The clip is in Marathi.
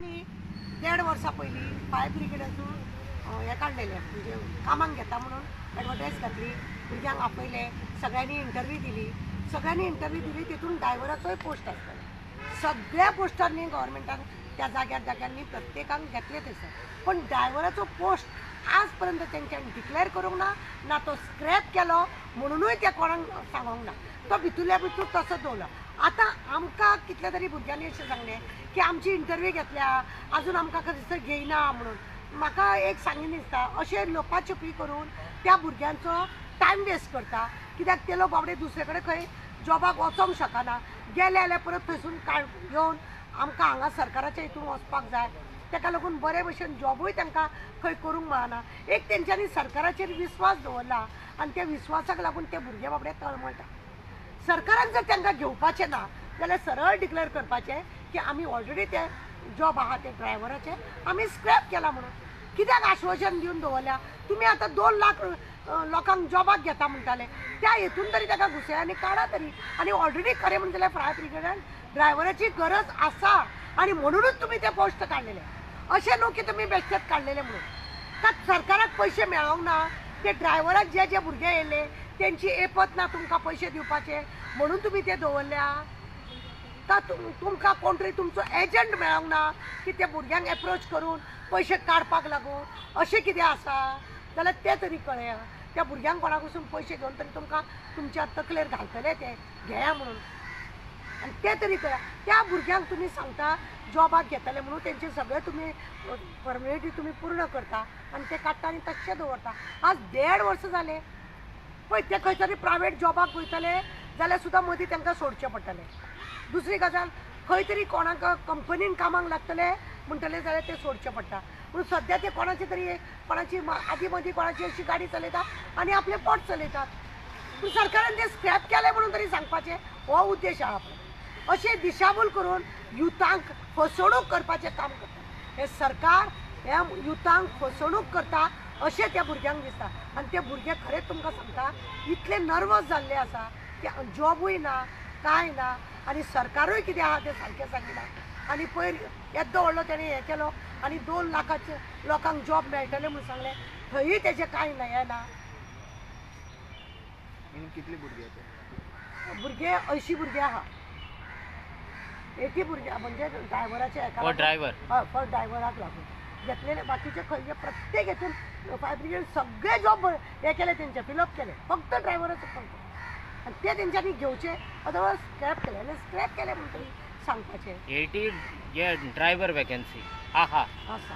1.5 वर्सां पयलीं फायर ब्रिगेडाचो हे काडलेले म्हणजे कामाक घेता म्हणून एडवर्टायज घातली, भुरग्यांक आपयले, सगळ्यांनी इंटरव्यू दिली, तितून ड्रायव्हराचोय पोस्ट आसतलो. सगळ्या पोस्टांनी गव्हर्मेंटान त्या जाग्यांनी प्रत्येकाक घेतले थंयसर, पण ड्रायव्हराचो पोस्ट आज पर्यंत तेंच्यांनी डिक्लेअर करूंक ना तो स्क्रॅप केलो म्हणूनय त्या कोणाक सांगूंक ना. तो भितूरल्या भितूर तसो दवरलो. आतां आमकां कितल्या तरी भुरग्यांनी अशें सांगलें की आमची इंटरव्यू घेतल्या, आजून आमकां खंयसर घेयना म्हणून. म्हाका एक सांगिल्लें दिसता, अशें लोपाछपी करून त्या भुरग्यांचो टायम वेस्ट करता. कित्याक ते लोक बाबडे दुसरे कडेन खंय जॉबाक वचोंक शकना, गेले जाल्यार परत थंयसून येवन आमकां हांगा सरकाराच्या हितून वचपाक जाय. ताका लागून बरे भशेन जॉबूय तांकां खंय करूंक मेळना. एक तेंच्यांनी सरकाराचेर विस्वास दवरला आनी त्या विस्वासाक लागून ते भुरगे बाबडे तळमळटा. सरकारान जर तांकां घेवपाचें ना जाल्यार सरळ डिक्लेअर करपाचें की आमी ऑलरेडी ते जॉब आहा ते ड्रायव्हराचे आमी स्क्रॅप केला म्हणून. कित्याक आश्वासन दिवन दवरल्या? तुमी आतां 2 लाख लोकांक जॉबाक घेता म्हणटाले, त्या हेतून तरी ताका घुसयानी काडा तरी. आनी ऑलरेडी खरें म्हणटलें फायर ब्रिगेडान ड्रायव्हराची गरज आसा आनी म्हणूनच तुमी ते पोस्ट काडलेले. अशें न्हू की तुमी बेश्टेच काडलेले म्हणून. का सरकाराक पयशे मेळोंक ना? ते ड्रायव्हराक जे भुरगे येयले तेंची एपत ना तुमकां पयशे दिवपाचे म्हणून तुमी ते दवरल्या? का तुमकां कोण तरी तुमचो एजंट मेळोंक ना की ते भुरग्यांक एप्रोच करून पयशे काडपाक लागून? अशें कितें आसा जाल्यार ते तरी कळया. त्या भुरग्यांक कोणा कडसून पयशे घेवन तरी तुमकां तुमच्या तकलेर घालतले ते घेया म्हणून, आनी ते तरी कळया. त्या भुरग्यांक तुमी सांगता जॉबाक घेतले म्हणून तेंचे सगळे तुमी फॉर्मेलिटी तुमी पूर्ण करता आनी ते काडटा आनी तशें दवरता. आज 1.5 वर्स जाले पळय. ते खंय तरी प्रायवेट जॉबाक वयतले जाल्यार सुद्दां मदीं तांकां सोडचें पडटलें. दुसरी गजाल, खंय तरी कोणाक कंपनीन कामाक लागतले म्हणटले जाल्यार ते सोडचें पडटा. म्हणून सद्या ते कोणाची आदी मदीं कोणाची अशी गाडी चलयता आनी आपलें पोट चलयतात. पूण सरकारान ते स्क्रॅप केले म्हणून तरी सांगपाचें, हो उद्देश आहा आपलो. अशें दिशाभूल करून युथांक फसवणूक करपाचें काम करता हे सरकार. ह्या युथांक फसवणूक करता अशें त्या भुरग्यांक दिसता. आनी ते भुरगे खरेंच तुमकां सांगता इतले नर्वस जाल्ले आसा की जॉबूय ना, कांय ना, आनी सरकारूय कितें आहा तें सारकें सांगिना. आनी पयर येदो व्हडलो तेणें हें केलो आनी 2 लाखाचे लोकांक जॉब मेळटले म्हणून सांगलें, थंयूय तेजें कांय हें ना. कितले भुरगे 80 भुरगे आहा. 80 भुरगे म्हणजे ड्रायव्हराचे फॉर ड्रायव्हराक लागून घेतलेले. बाकीचे खंय प्रत्येक हेतून फायर ब्रिगेड सगळे जॉब हे केले तेंचे फिलअप केले, फक्त ड्रायव्हराचे फक्त. आनी ते तेंच्यांनी घेवचे, अदरवायज स्क्रॅप केले. आनी स्क्रॅप केले म्हणून तरी सांगपाचें 80 ड्रायव्हर वॅकन्सी आहा आसा.